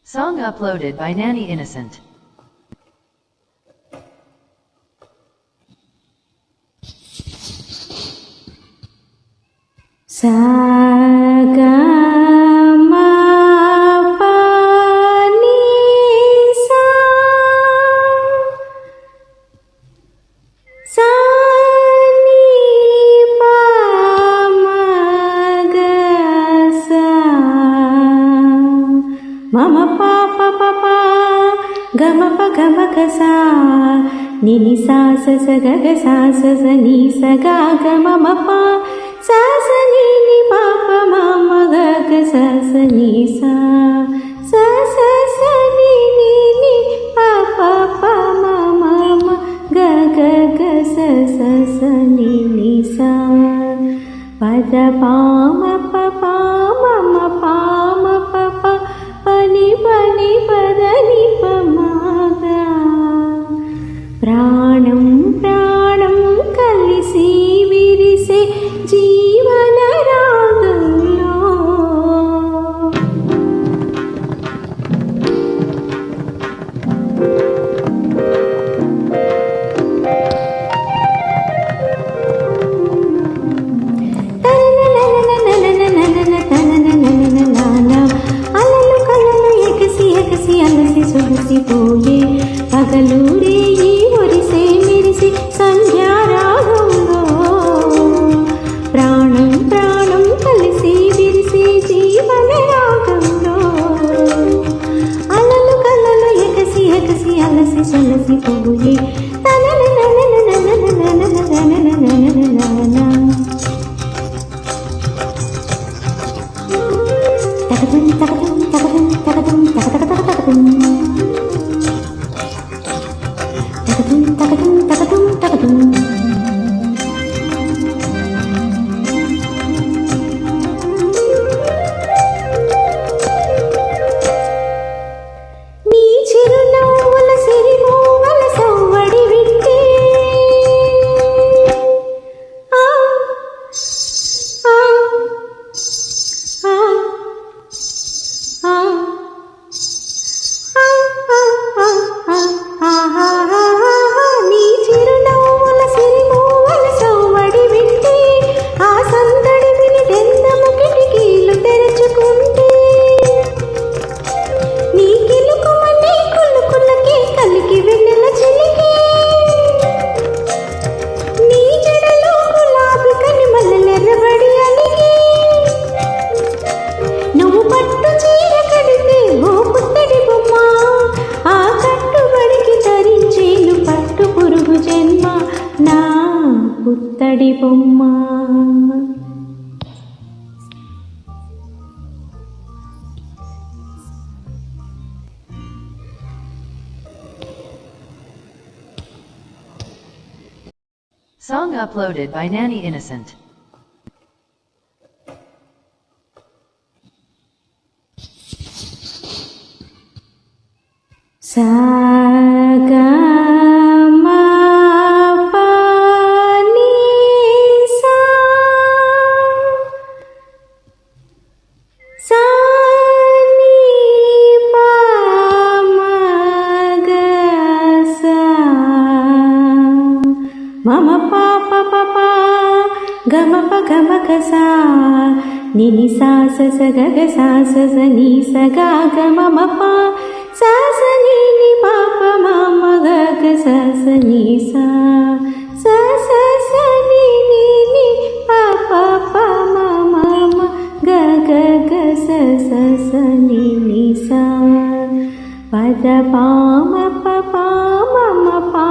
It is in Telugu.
Song uploaded by Nanny Innocent. Sa ga ma pa ni sa sa ni pa ma ga sa ma ma pa pa pa pa ga ma ga sa ni ni sa sa ga ga sa ni sa ga ga ma ma pa sa sa ni ni pa pa ma ma ga ga sa sa ni sa sa sa sa ni ni ni pa pa pa ma ma ma ga ga ga sa sa sa ni ni sa pa da pa ma pa pa ma ma pa ma pa pa pa ni pa da ni pa ma ga ప్రాణం ప్రాణం కలిసి విరిసే జీవన రాగంలో అలలు కలలు ఎగసి ఎగసి అలసి సొగసిపోయే పగలూరే ఈ ఒరిసే మెరిసి సంధ్యారాగంలో ప్రాణం ప్రాణం కలిసి విరిసి జీవన రాగంలో అలలు కలలు ఎగసి ఎగసి అలసి సొలసిపోయే తగదం తగదం తగదం తగదం తగదగ తగదం తగదం తగదం తగదం నీ చిరునవ్వుల సిరిమూవల సవ్వడి వింటే ఆ ఆ నీ చిరునవ్వుల సిరిమూవల సవ్వడి వింటే ఆ సందడి విని దెందము కిటికీలు తెరుచుకుంటే నీ కిలుకుమని కులుకులకి కలికి వెన్నెల చిలికి నీ జడలో గులాబీ కనిమల్లెర్రబడి అలిగి నువ్వు పట్టు చీర కడితే ఓ పుత్తడి బొమ్మ ఆ కట్టుబడికి తరించేను పట్టు పురుగు జన్మ నా పుత్తడి బొమ్మ. Song uploaded by Nanny Innocent. Sa ga ma pa ni sa sa ni pa ma ga sa ma ma pa pa pa pa ga ma ga sa ni ni sa sa ga ga sa ni sa ga ga ma ma pa sa sa ni ni pa pa ma ma ga ga sa ni sa sa sa sa ni ni ni pa pa pa ma ma ma ga ga ga sa ni ni sa pa da pa ma pa pa ma ma pa